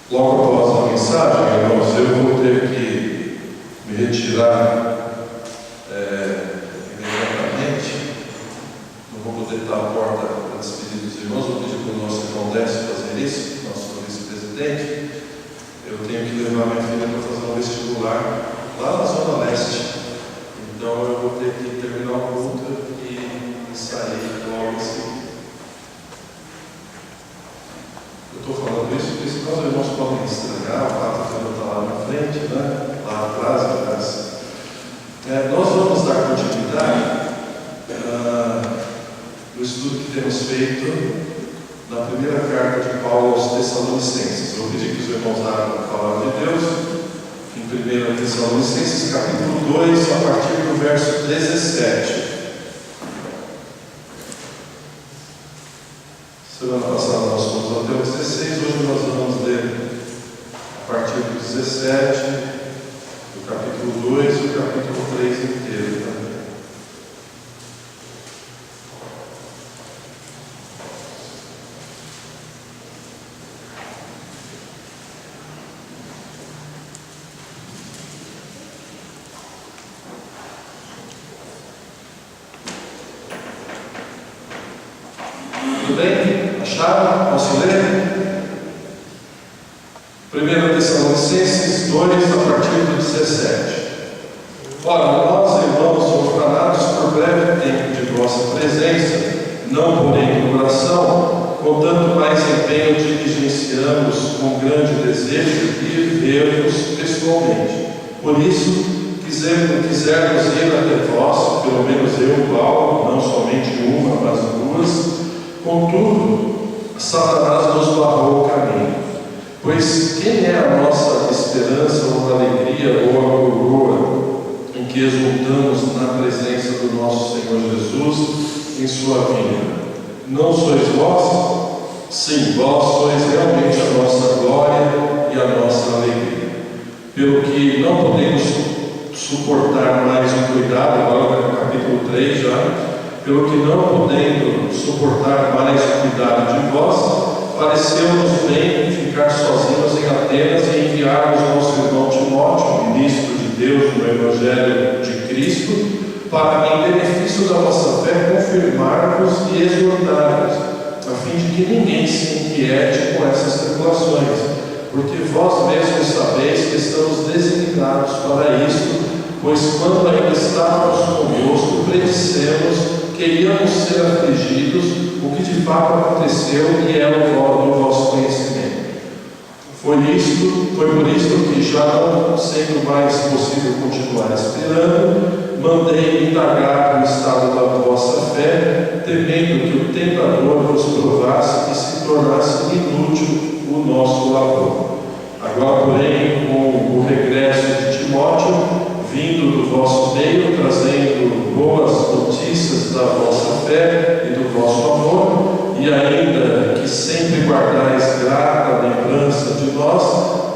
Logo após a mensagem, irmãos, eu vou ter que me retirar imediatamente. Não vou poder estar à porta para despedir dos irmãos. Vou pedir para o nosso irmão Décio fazer isso, nosso vice-presidente. Eu tenho que levar minha filha para fazer um vestibular lá na Zona Leste. Então eu vou ter que terminar o culto e sair logo assim. Eu estou falando isso porque senão os irmãos podem estranhar, o fato de eu estar lá na frente, né? Lá atrás, aliás. Nós vamos dar continuidade no estudo que temos feito na primeira carta de Paulo aos Tessalonicenses. Eu vou pedir que os irmãos abram a palavra de Deus em 1 Tessalonicenses, capítulo 2, a partir do verso 17. Semana passada nós fomos até o 16, hoje nós vamos ler a partir do 17, do capítulo 2 e o capítulo 3 inteiro também. Tudo bem? Acharam? Posso ler? 1 Tessalonicenses 2, a partir do 17. Ora, nós, irmãos, orfanados por breve tempo de vossa presença, não porém em oração, com tanto mais empenho diligenciamos com grande desejo de ver-vos pessoalmente. Por isso, quisermos ir até vós, pelo menos eu, Paulo, não somente uma, mas duas. Contudo, Satanás nos barrou o caminho, pois quem é a nossa esperança ou alegria ou a coroa em que exultamos na presença do nosso Senhor Jesus em sua vinda? Não sois vós? Sim, vós sois realmente a nossa glória e a nossa alegria. Pelo que não podemos suportar mais o cuidado, agora no capítulo 3 já, pelo que não podendo suportar mais o cuidado de vós, pareceu-nos bem ficar sozinhos em Atenas e enviarmos nosso irmão Timóteo, ministro de Deus no Evangelho de Cristo, para, em benefício da vossa fé, confirmar-vos e exortar-vos, a fim de que ninguém se inquiete com essas tribulações, porque vós mesmos sabeis que estamos designados para isto, pois quando ainda estávamos convosco, predissemos que iríamos ser afligidos, o que de fato aconteceu e é do vosso conhecimento. Foi por isto que, já não sendo mais possível continuar esperando, mandei indagar no estado da vossa fé, temendo que o tentador vos provasse e se tornasse inútil o nosso labor. Agora, porém, com o regresso de Timóteo, vindo do vosso meio, trazendo boas notícias da vossa fé e do vosso amor, e ainda que sempre guardais grata lembrança de nós,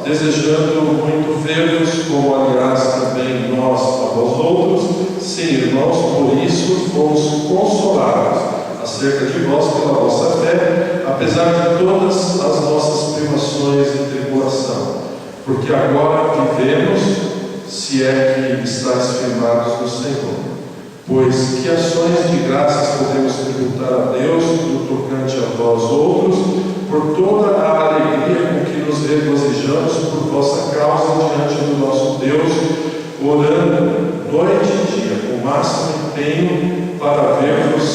desejando muito ver-vos, como aliás também nós a vós outros, sim, irmãos, por isso fomos consolados acerca de vós pela vossa fé, apesar de todas as nossas privações e tribulação, porque agora vivemos, se é que estáis firmados no Senhor. Pois que ações de graças podemos tributar a Deus no tocante a vós outros, por toda a alegria com que nos regozijamos por vossa causa diante do nosso Deus, orando noite e dia, com o máximo empenho, para ver-vos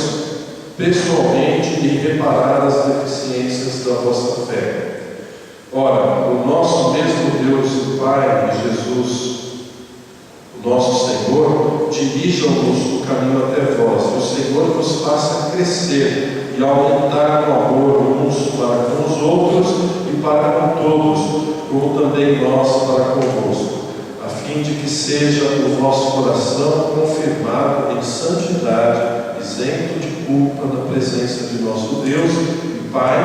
pessoalmente e reparar as deficiências da vossa fé. Ora, o nosso mesmo Deus e Pai de Jesus, nosso Senhor, dirijam-nos o caminho até vós, e o Senhor vos faça crescer e aumentar no amor uns para com os outros e para com todos, como também nós para convosco, a fim de que seja o vosso coração confirmado em santidade, isento de culpa na presença de nosso Deus e Pai,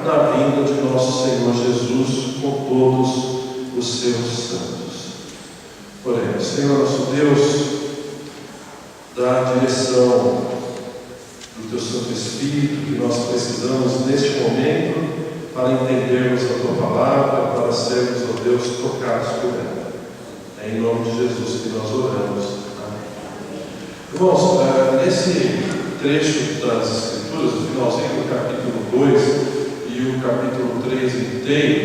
na vinda de nosso Senhor Jesus com todos os seus santos. Porém, Senhor nosso Deus, dá a direção do Teu Santo Espírito que nós precisamos neste momento para entendermos a Tua palavra, para sermos, ó Deus, tocados por ela. É em nome de Jesus que nós oramos. Amém. Irmãos, nesse trecho das Escrituras, o finalzinho do capítulo 2 e o capítulo 3 inteiro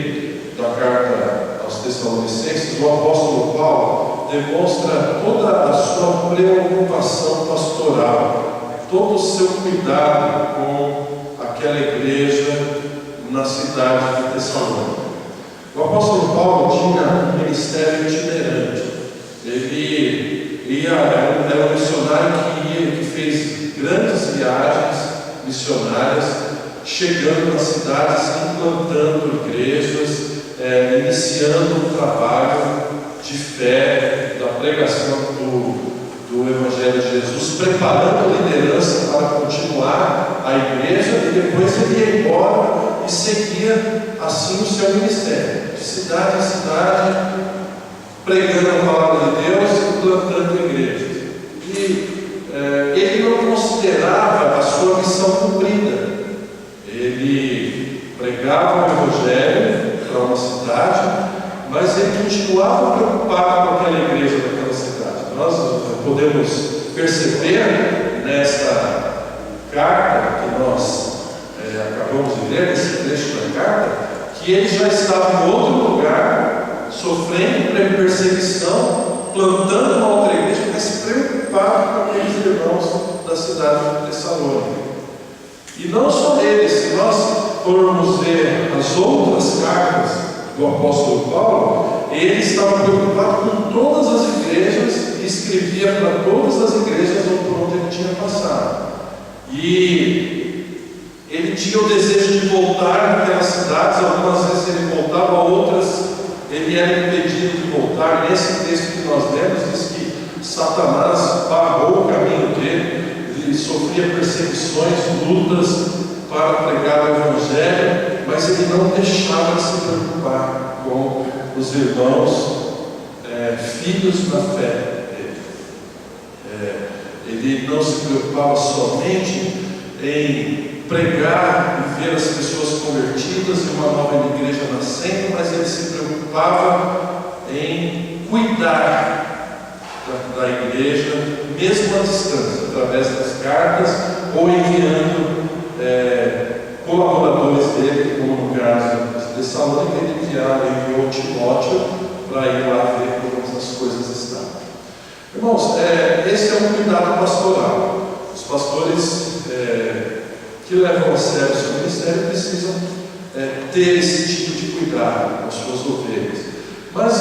da carta aos Tessalonicenses, o apóstolo Paulo demonstra toda a sua preocupação pastoral, todo o seu cuidado com aquela igreja na cidade de Tessalônica. O apóstolo Paulo tinha um ministério itinerante. Ele era um missionário que fez grandes viagens missionárias, chegando nas cidades, implantando igrejas, iniciando um trabalho de fé, da pregação do Evangelho de Jesus, preparando a liderança para continuar a igreja, e depois ele ia embora e seguia assim o seu ministério, de cidade em cidade, pregando a palavra de Deus e plantando igrejas. E ele não considerava a sua missão cumprida. Ele pregava o Evangelho para uma cidade, mas ele continuava preocupado com aquela igreja daquela cidade. Nós podemos perceber nesta carta que nós acabamos de ler, nesse trecho da carta, que ele já estava em outro lugar, sofrendo perseguição, plantando uma outra igreja, mas preocupado com aqueles irmãos da cidade de Tessalônica. E não só ele, se nós formos ver as outras cartas do apóstolo Paulo, ele estava preocupado com todas as igrejas e escrevia para todas as igrejas por onde ele tinha passado. E ele tinha o desejo de voltar naquelas cidades. Algumas vezes ele voltava, outras ele era impedido de voltar. Nesse texto que nós lemos, diz que Satanás barrou o caminho dele, ele sofria perseguições, lutas para pregar o Evangelho, mas ele não deixava de se preocupar com os irmãos filhos da fé dele. Ele não se preocupava somente em pregar e ver as pessoas convertidas e uma nova igreja nascendo, mas ele se preocupava em cuidar da igreja, mesmo à distância, através das cartas ou enviando colaboradores dele, como no caso de Tessalônica, ele enviou Timóteo para ir lá ver como as coisas estavam. Irmãos, esse é um cuidado pastoral. Os pastores que levam a sério o seu ministério precisam ter esse tipo de cuidado com as suas ovelhas. Mas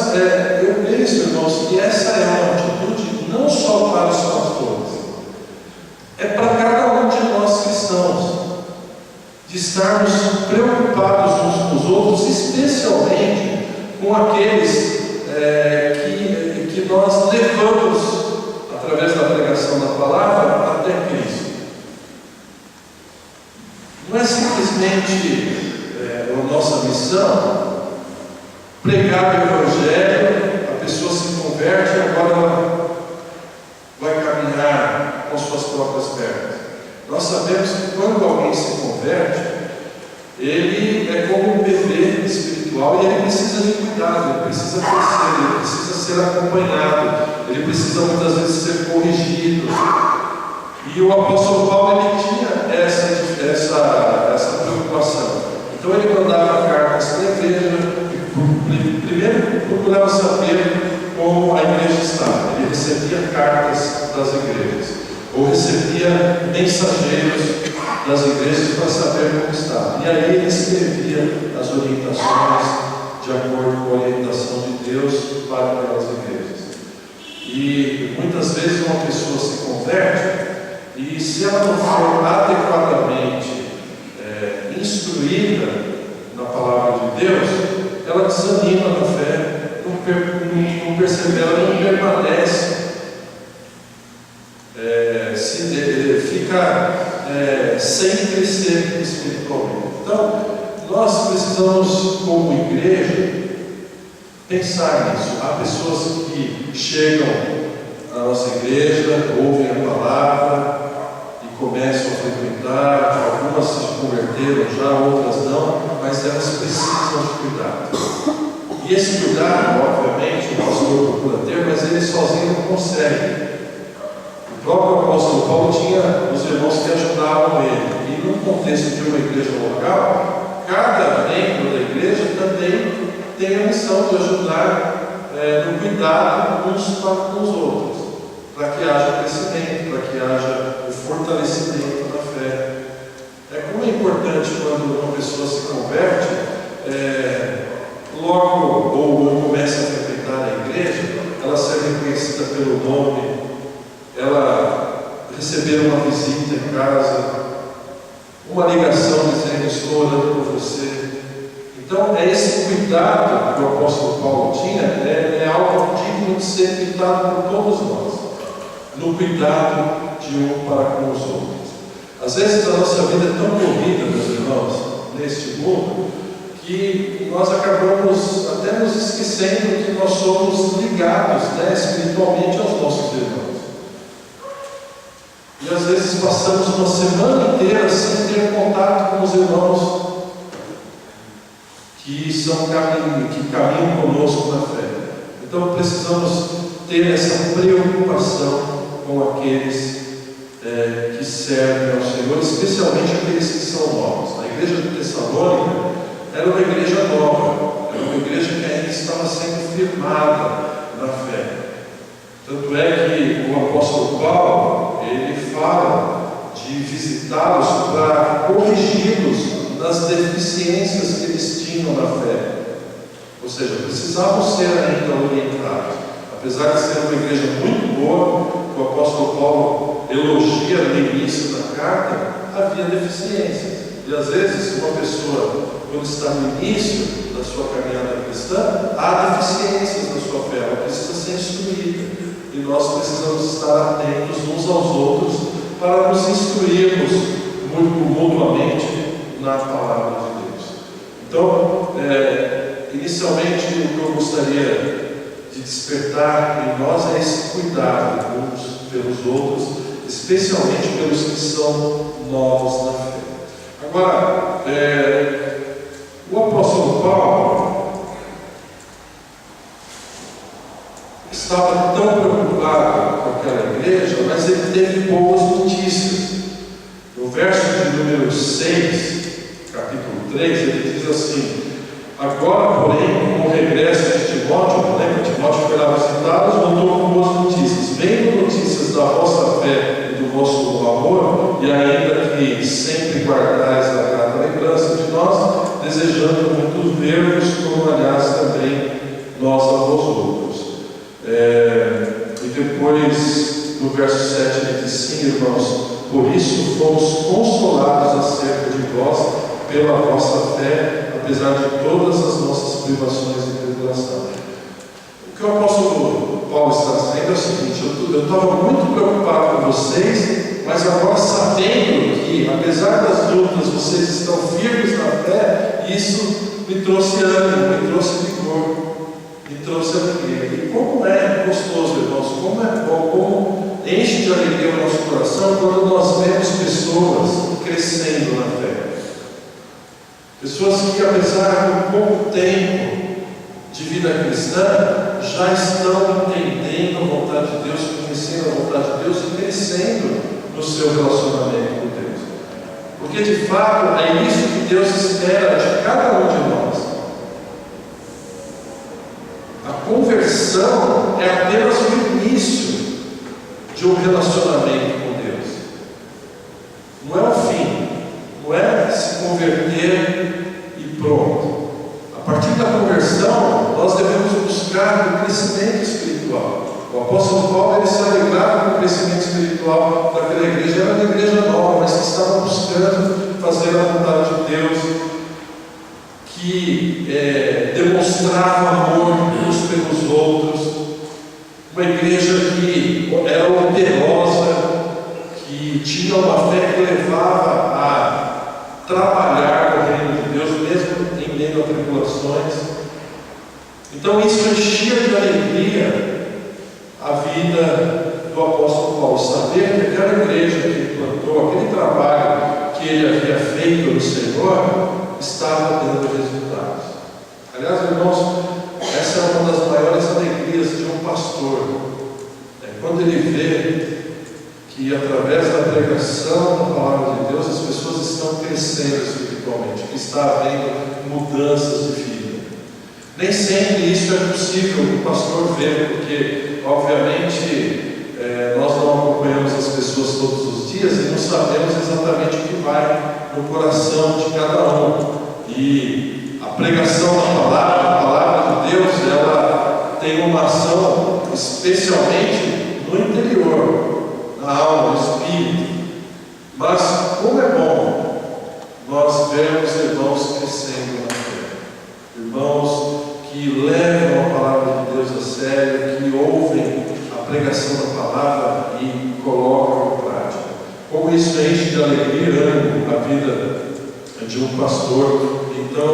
eu penso, irmãos, que essa é uma atitude não só para os pastores, é para cada um de nós cristãos, de estarmos preocupados uns com os outros, especialmente com aqueles que nós levamos, através da pregação da palavra, até Cristo. Não é simplesmente a nossa missão pregar o Evangelho, a pessoa se converte e agora ela vai caminhar com suas próprias pernas. Nós sabemos que quando alguém se converte, ele é como um bebê espiritual e ele precisa de cuidado, ele precisa crescer, ele precisa ser acompanhado, ele precisa muitas vezes ser corrigido. E o apóstolo Paulo, ele tinha essa preocupação. Então ele mandava cartas para a igreja, primeiro procurava saber como a igreja estava. Ele recebia cartas das igrejas, ou recebia mensageiros das igrejas para saber como estava. E aí ele escrevia as orientações de acordo com a orientação de Deus para aquelas igrejas. E muitas vezes uma pessoa se converte e, se ela não for adequadamente instruída na palavra de Deus, ela desanima na fé, não persevera, não permanece, fica sem crescer espiritualmente. Então, nós precisamos, como igreja, pensar nisso. Há pessoas que chegam na nossa igreja, ouvem a palavra e começam a frequentar, algumas se converteram já, outras não, mas elas precisam de cuidado. E esse cuidado, obviamente, o pastor procura ter, mas ele sozinho não consegue. O próprio apóstolo Paulo tinha os irmãos que ajudavam ele. E no contexto de uma igreja local, cada membro da igreja também tem a missão de ajudar no cuidado uns para com os outros, para que haja crescimento, para que haja o fortalecimento da fé. Como é importante quando uma pessoa se converte, logo ou começa a frequentar a igreja, ela ser reconhecida pelo nome, ela receber uma visita em casa, uma ligação dizendo: estou orando por você. Então, esse cuidado que o apóstolo Paulo tinha é algo digno de ser cuidado por todos nós, no cuidado de um para com os outros. Às vezes a nossa vida é tão corrida, meus irmãos, neste mundo, que nós acabamos até nos esquecendo que nós somos ligados, espiritualmente aos nossos irmãos. E às vezes passamos uma semana inteira sem ter contato com os irmãos que caminham conosco na fé. Então precisamos ter essa preocupação com aqueles que servem ao Senhor, especialmente aqueles que são novos. A igreja de Tessalônica era uma igreja nova, era uma igreja que ainda estava sendo firmada na fé. Tanto é que o apóstolo Paulo, ele fala de visitá-los para corrigi-los nas deficiências que eles tinham na fé. Ou seja, precisavam ser ainda orientados. Apesar de ser uma igreja muito boa, o apóstolo Paulo elogia no início da carta, havia deficiências. E às vezes uma pessoa, quando está no início da sua caminhada cristã, há deficiências na sua fé, ela precisa ser instruída. E nós precisamos estar atentos uns aos outros para nos instruirmos mutuamente na palavra de Deus. Então, inicialmente, o que eu gostaria de despertar em nós é esse cuidado uns pelos outros, especialmente pelos que são novos na fé. Agora, o apóstolo Paulo estava tão preocupado com aquela igreja, mas ele teve boas notícias. No verso de número 6, capítulo 3, ele diz assim: agora, porém, com o regresso de Timóteo, lembra que Timóteo foi lá visitá-los, voltou com boas notícias. Vendo notícias da vossa fé e do vosso amor, e ainda que sempre guardais a grata lembrança de nós, desejando muito ver-vos, como aliás também nós a vós outros. E depois, no verso 7, ele diz: sim, irmãos, por isso fomos consolados acerca de vós pela vossa fé, apesar de todas as nossas privações e tribulação. O que o apóstolo Paulo está dizendo é o seguinte: eu estava muito preocupado com vocês, mas agora sabendo que, apesar das dúvidas, vocês estão firmes na fé, isso me trouxe ânimo, me trouxe vigor, me trouxe alegria. E como é gostoso, irmãos, como é bom, como enche de alegria o nosso coração quando nós vemos pessoas crescendo na fé. Pessoas que, apesar de pouco tempo de vida cristã, já estão entendendo a vontade de Deus, conhecendo a vontade de Deus e crescendo no seu relacionamento com Deus. Porque, de fato, é isso que Deus espera de cada um de nós. A conversão é apenas o início de um relacionamento com Deus. Não é o fim, não é se converter e pronto. A partir da conversão, nós devemos buscar o crescimento espiritual. O apóstolo Paulo, ele se alegrava com o crescimento espiritual daquela igreja. Era uma igreja nova, mas que estava buscando fazer a vontade de Deus, que demonstrava amor uns pelos outros. Uma igreja que era poderosa, que tinha uma fé que levava a trabalhar no reino de Deus, mesmo em meio a tribulações. Então isso enchia de alegria a vida do do apóstolo Paulo, saber que aquela igreja que ele plantou, aquele trabalho que ele havia feito no Senhor, estava dando resultados. Aliás, irmãos, essa é uma das maiores alegrias de um pastor, quando ele vê que através da pregação da palavra de Deus as pessoas estão crescendo espiritualmente, que está havendo mudanças de vida. Nem sempre isso é possível o pastor ver, porque obviamente nós não acompanhamos as pessoas todos os dias e não sabemos exatamente o que vai no coração de cada um. E a pregação da palavra de Deus, ela tem uma ação especialmente no interior, na alma, no espírito. Mas como é bom nós vermos irmãos crescendo na fé, irmãos que levam a palavra de Deus a sério, que ouvem a pregação da palavra e colocam em prática. Como isso enche de alegria e ânimo a vida de um pastor. Então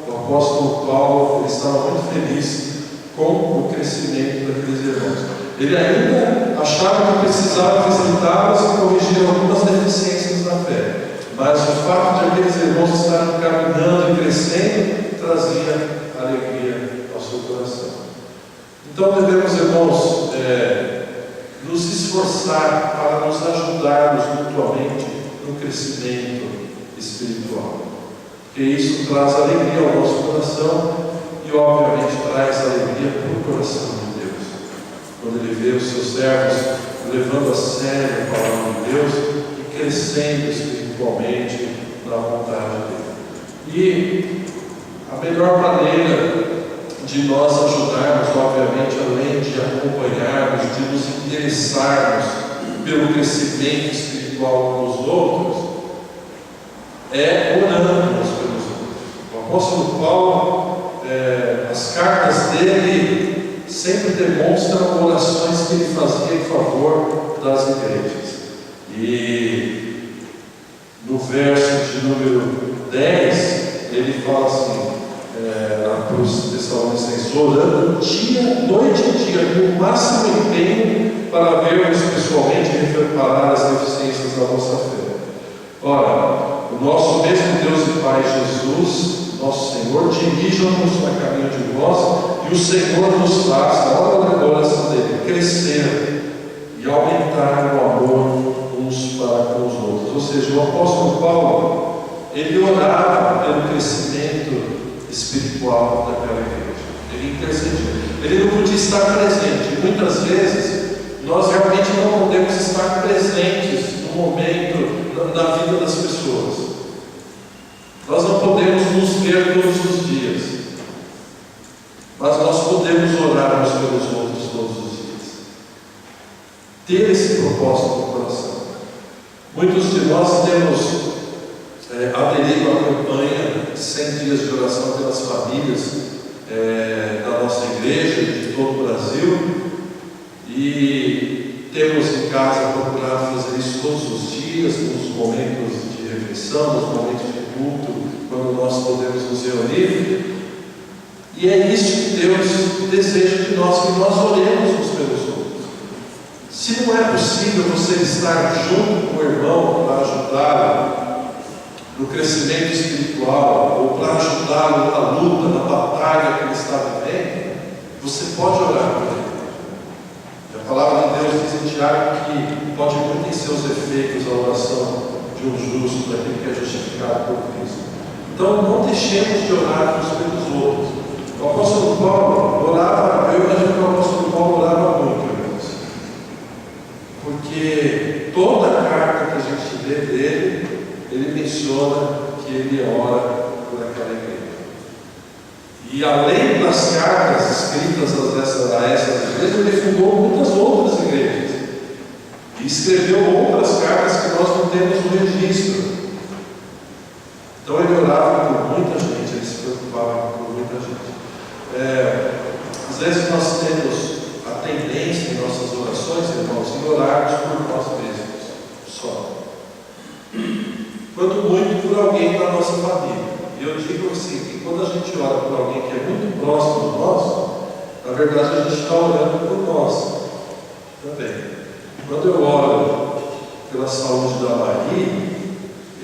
o apóstolo Paulo estava muito feliz com o crescimento daqueles irmãos. Ele ainda achava que precisava visitá-los e corrigir algumas deficiências na fé, mas o fato de aqueles irmãos estarem caminhando e crescendo trazia alegria ao seu coração. Então devemos, irmãos, nos esforçar para nos ajudarmos mutuamente no crescimento espiritual, porque isso traz alegria ao nosso coração e obviamente traz alegria para o coração de Deus, quando ele vê os seus servos levando a sério a palavra de Deus e crescendo espiritualmente na vontade dele. E a melhor maneira de nós ajudarmos, obviamente, além de acompanharmos, de nos interessarmos pelo crescimento espiritual dos outros, é orando uns pelos outros. O apóstolo Paulo, as cartas dele sempre demonstram orações que ele fazia em favor das igrejas. E no verso de número 10, ele fala assim, para os Tessalonicenses, orando noite e dia, com o máximo empenho para vermos pessoalmente e reparar as deficiências da nossa fé. Ora, o nosso mesmo Deus e Pai Jesus, nosso Senhor, dirija-nos no caminho de vós, e o Senhor nos faça, olha a oração dele, crescer e aumentar o amor uns para com os outros. Ou seja, o apóstolo Paulo, ele orava pelo crescimento espiritual daquela igreja, ele intercedia, ele não podia estar presente. Muitas vezes nós realmente não podemos estar presentes no momento, na vida das pessoas. Nós não podemos nos ver todos os dias, mas nós podemos orar uns pelos outros todos os dias, ter esse propósito no coração. Muitos de nós temos aderido à campanha de 100 dias de oração pelas famílias da nossa igreja e de todo o Brasil, e temos em casa procurado fazer isso todos os dias, nos momentos de reflexão, nos momentos de culto, quando nós podemos nos reunir. E é isso que Deus deseja de nós, que nós oremos uns pelos outros. Se não é possível você estar junto com o irmão para ajudá-lo no crescimento espiritual, ou para ajudá-lo na luta, na batalha que ele está vivendo, você pode orar por ele. A palavra de Deus diz em Tiago que pode muito em seus efeitos a oração de um justo, daquele que é justificado por Cristo. Então não deixemos de orar uns pelos outros. O apóstolo Paulo orava, eu imagino que o apóstolo Paulo orava muito, irmãos, porque toda a carta que a gente lê dele, ele menciona que ele ora por aquela igreja. E além das cartas escritas a essa igreja, ele fundou muitas outras igrejas e escreveu outras cartas que nós não temos no registro. Então ele orava por muita gente, ele se preocupava por muita gente. Às vezes nós temos a tendência em nossas orações, irmãos, em orarmos por nós mesmos só, quanto muito por alguém da nossa família. E eu digo assim, que quando a gente ora por alguém que é muito próximo de nós, na verdade a gente está orando por nós também. Quando eu oro pela saúde da Maria,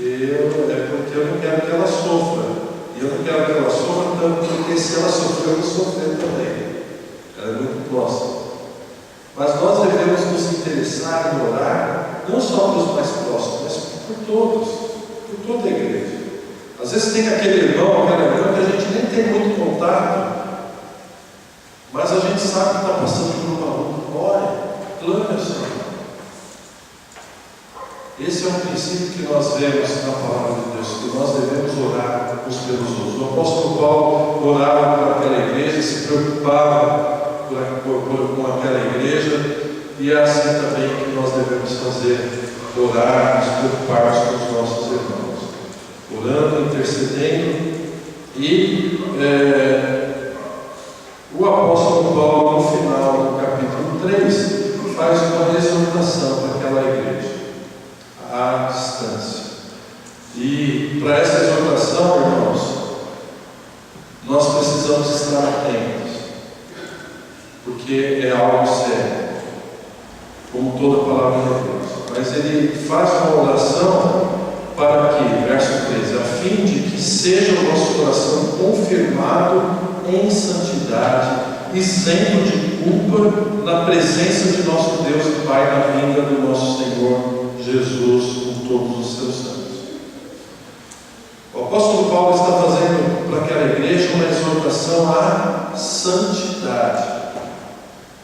é porque eu não quero que ela sofra. E eu não quero que ela sofra tanto, porque se ela sofrer, eu vou sofrer também. Ela é muito próxima. Mas nós devemos nos interessar em orar, não só pelos mais próximos, mas por todos, por toda a igreja. Às vezes tem aquele irmão, aquela irmã que a gente nem tem muito contato, mas a gente sabe que está passando por uma luta. Ore, clame ao Senhor. Esse é um princípio que nós vemos na palavra de Deus, que nós devemos orar uns pelos outros. O apóstolo Paulo orava por aquela igreja, se preocupava com aquela igreja, e é assim também que nós devemos fazer, orar, nos preocuparmos com os nossos irmãos, orando, intercedendo. E o apóstolo Paulo, no final do capítulo 3, faz uma exortação para aquela igreja, à distância. E para essa exortação, irmãos, nós precisamos estar atentos, porque é algo sério, como toda a palavra de Deus. Mas ele faz uma oração para que, verso 13, a fim de que seja o nosso coração confirmado em santidade, isento de culpa, na presença de nosso Deus e Pai, na vinda do nosso Senhor Jesus com todos os seus santos. O apóstolo Paulo está fazendo para aquela igreja uma exortação à santidade,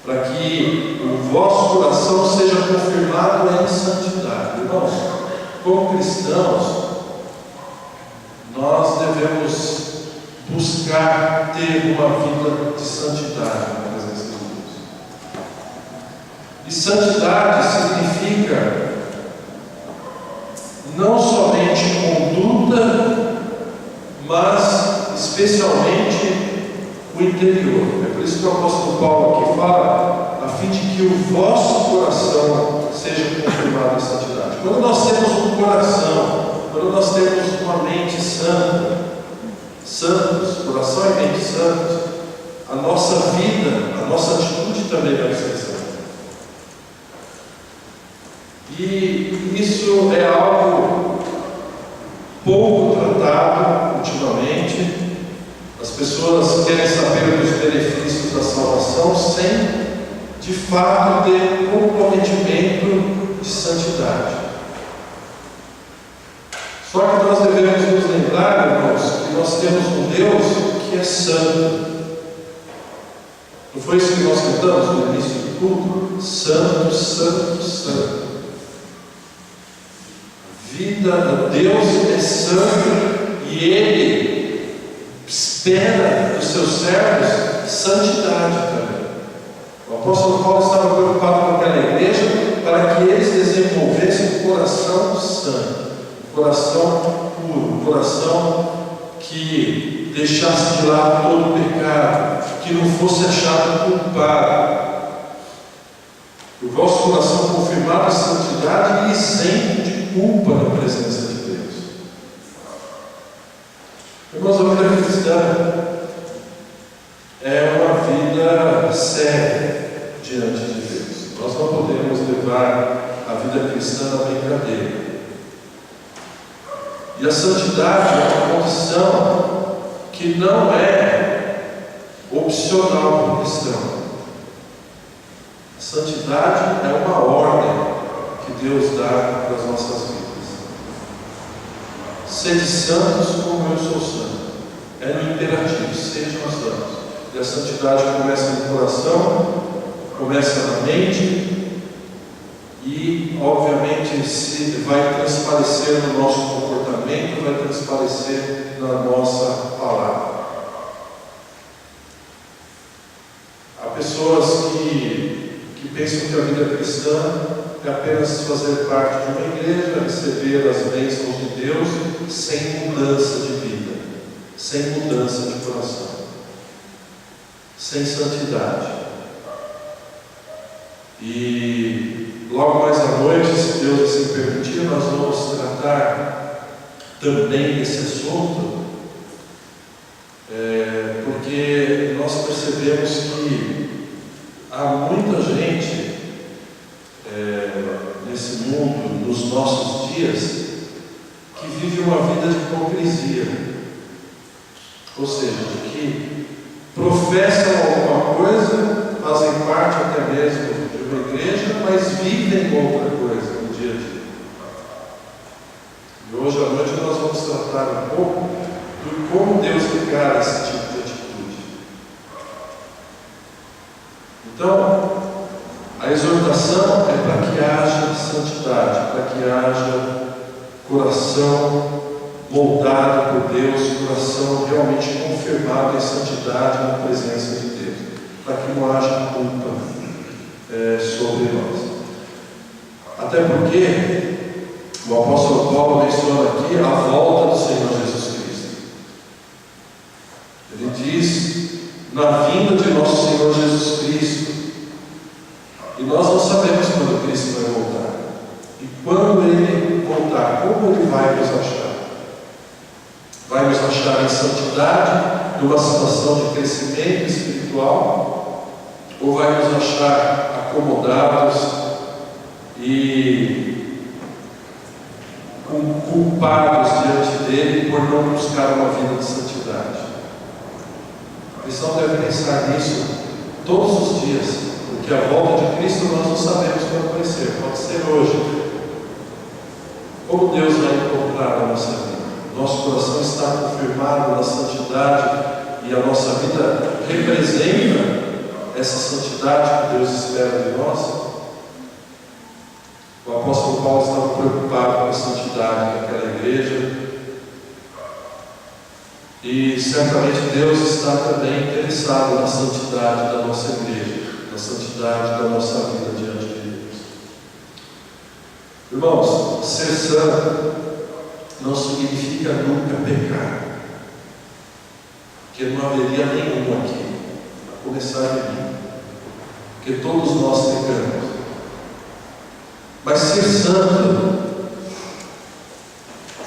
para que o vosso coração seja confirmado em santidade. Irmãos, como cristãos, nós devemos buscar ter uma vida de santidade na presença de Deus. E santidade significa não somente conduta, mas especialmente o interior. É por isso que o apóstolo Paulo aqui fala, a fim de que o vosso coração seja confirmado em santidade. Quando nós temos um coração, quando nós temos uma mente santa, santos, coração e mente santos, a nossa vida, a nossa atitude também vai ser santa. E isso é algo pouco tratado ultimamente. As pessoas querem saber dos benefícios da salvação sem, de fato, ter comprometimento de santidade. Só que nós devemos nos lembrar, irmãos, que nós temos um Deus que é santo. Não foi isso que nós cantamos no início do culto? Santo, santo, santo. Deus é santo e Ele espera dos seus servos santidade também. O apóstolo Paulo estava preocupado com aquela igreja para que eles desenvolvessem um coração santo, um coração puro, um coração que deixasse de lado todo o pecado, que não fosse achado culpado. O vosso coração confirmado em santidade e isento de culpa na presença de Deus. Irmãos, a vida cristã é uma vida séria diante de Deus. Nós não podemos levar a vida cristã na brincadeira. E a santidade é uma condição que não é opcional para o cristão. A santidade é uma ordem que Deus dá para as nossas vidas. Sede santos como eu sou santo. É no imperativo, sejam santos. E a santidade começa no coração, começa na mente e, obviamente, se vai transparecer no nosso comportamento, vai transparecer na nossa palavra. Há pessoas que pensam que a vida cristã é apenas fazer parte de uma igreja, receber as bênçãos de Deus sem mudança de vida, sem mudança de coração, sem santidade. E logo mais à noite, se Deus assim permitir, nós vamos tratar também desse assunto, porque nós percebemos que há muita gente nesse mundo, nos nossos dias, que vive uma vida de hipocrisia. Ou seja, de que professam alguma coisa, fazem parte até mesmo de uma igreja, mas vivem outra coisa no dia a dia. E hoje à noite nós vamos tratar um pouco de como Deus encara esse tipo de atitude. Então, a exortação é para que haja santidade, para que haja coração moldado por Deus, coração realmente confirmado em santidade na presença de Deus, para que não haja culpa sobre nós. Até porque o apóstolo Paulo menciona aqui a volta do Senhor Jesus Cristo. Ele diz, na vinda de nosso Senhor Jesus Cristo, e nós não sabemos quando Cristo vai voltar. E quando Ele voltar, como Ele vai nos achar? Vai nos achar em santidade, numa situação de crescimento espiritual? Ou vai nos achar acomodados e culpados diante dEle por não buscar uma vida de santidade? O cristão deve pensar nisso todos os dias. Porque a volta de Cristo nós não sabemos quando vai ser, pode ser hoje. Como Deus vai encontrar a nossa vida? Nosso coração está confirmado na santidade e a nossa vida representa essa santidade que Deus espera de nós? O apóstolo Paulo estava preocupado com a santidade daquela igreja e certamente Deus está também interessado na santidade da nossa igreja, na santidade da nossa vida diante de Deus. Irmãos, ser santo não significa nunca pecar, porque não haveria nenhum aqui, a começar de mim, porque todos nós pecamos. Mas ser santo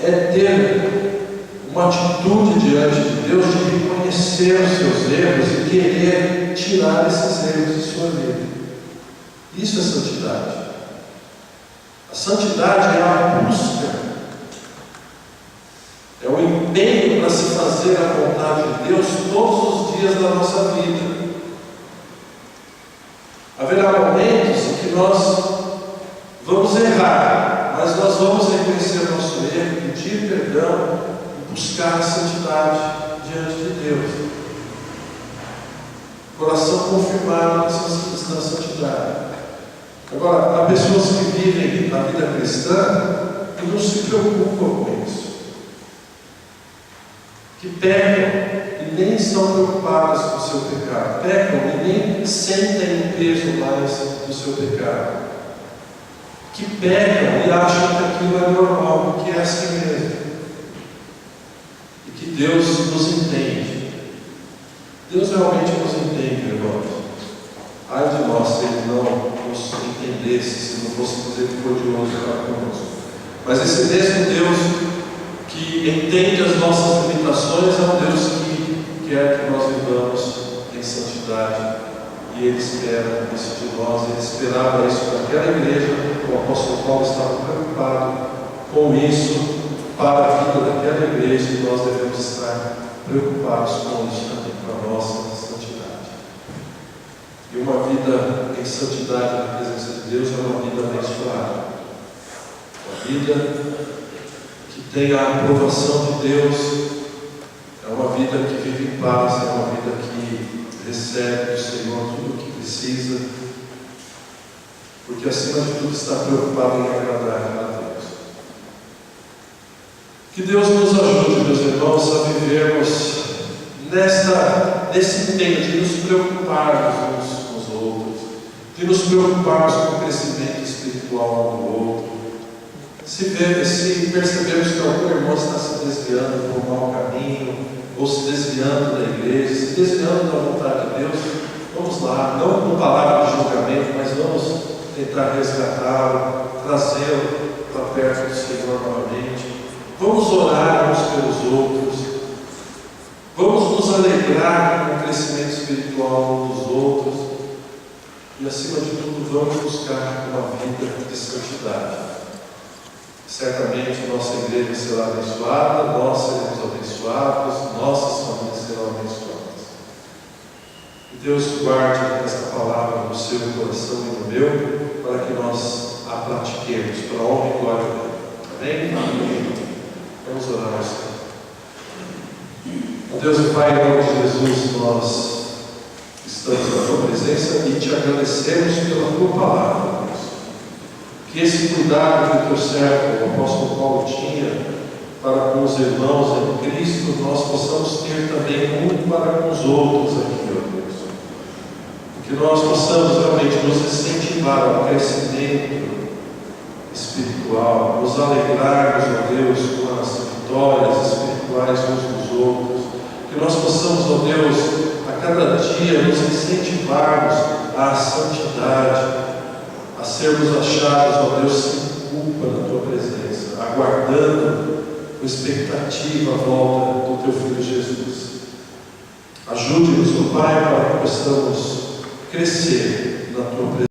é ter uma atitude diante de Deus de reconhecer os seus erros e querer tirar esses erros de sua vida. Isso é santidade. A santidade é a busca, é o empenho para se fazer a vontade de Deus todos os dias da nossa vida. Haverá momentos em que nós vamos errar, mas nós vamos reconhecer nosso erro, pedir perdão e buscar a santidade diante de Deus. Coração confirmado na santidade. Agora, há pessoas que vivem a vida cristã e não se preocupam com isso, que pecam e nem estão preocupadas com o seu pecado, pecam e nem sentem o peso mais do seu pecado, que pecam e acham que aquilo é normal, porque é assim mesmo, e que Deus nos entende. Deus realmente nos entende, irmãos. Ai de nós se Ele não nos entendesse, se não fosse misericordioso para conosco. Mas esse mesmo Deus que entende as nossas limitações é um Deus que quer que nós vivamos em santidade. E Ele espera isso de nós. Ele esperava isso daquela igreja. O apóstolo Paulo estava preocupado com isso para a vida daquela igreja, e nós devemos estar preocupados com isso também para a nossa santidade. E uma vida em santidade na presença de Deus é uma vida abençoada, uma vida que tem a aprovação de Deus, é uma vida que vive em paz, é uma vida que recebe do Senhor tudo o que precisa, porque acima de tudo está preocupado em agradar a Deus. Que Deus nos ajude, meus irmãos, a vivermos nesse empenho de nos preocuparmos uns com os outros, de nos preocuparmos com o crescimento espiritual um do outro. Se percebemos que algum irmão está se desviando por um mau caminho, ou se desviando da igreja, se desviando da vontade de Deus, vamos lá, não com palavra de julgamento, mas vamos tentar resgatá-lo, trazê-lo para perto do Senhor novamente. Vamos orar uns pelos outros, vamos nos alegrar com o crescimento espiritual uns dos outros, e, acima de tudo, vamos buscar uma vida de santidade. Certamente nossa igreja será abençoada, nós seremos abençoados, nossas famílias serão abençoadas. Que Deus guarde esta palavra no seu coração e no meu, para que nós a pratiquemos, para a honra e glória dele. Amém? Vamos orar ao Senhor. Ó Deus e Pai, em nome de Jesus, nós estamos na Tua presença e te agradecemos pela Tua palavra, Deus. Que esse cuidado que o Teu servo, o apóstolo Paulo, tinha para com os irmãos em Cristo, nós possamos ter também um para com os outros aqui, ó Deus. Que nós possamos realmente nos incentivar ao crescimento espiritual, nos alegrarmos, ó Deus, com as vitórias espirituais uns dos outros. Que nós possamos, ó Deus, a cada dia nos incentivarmos à santidade, a sermos achados, ó Deus, sem culpa na Tua presença, aguardando com expectativa a volta do Teu Filho Jesus. Ajude-nos, ó Pai, para que possamos crescer na Tua presença.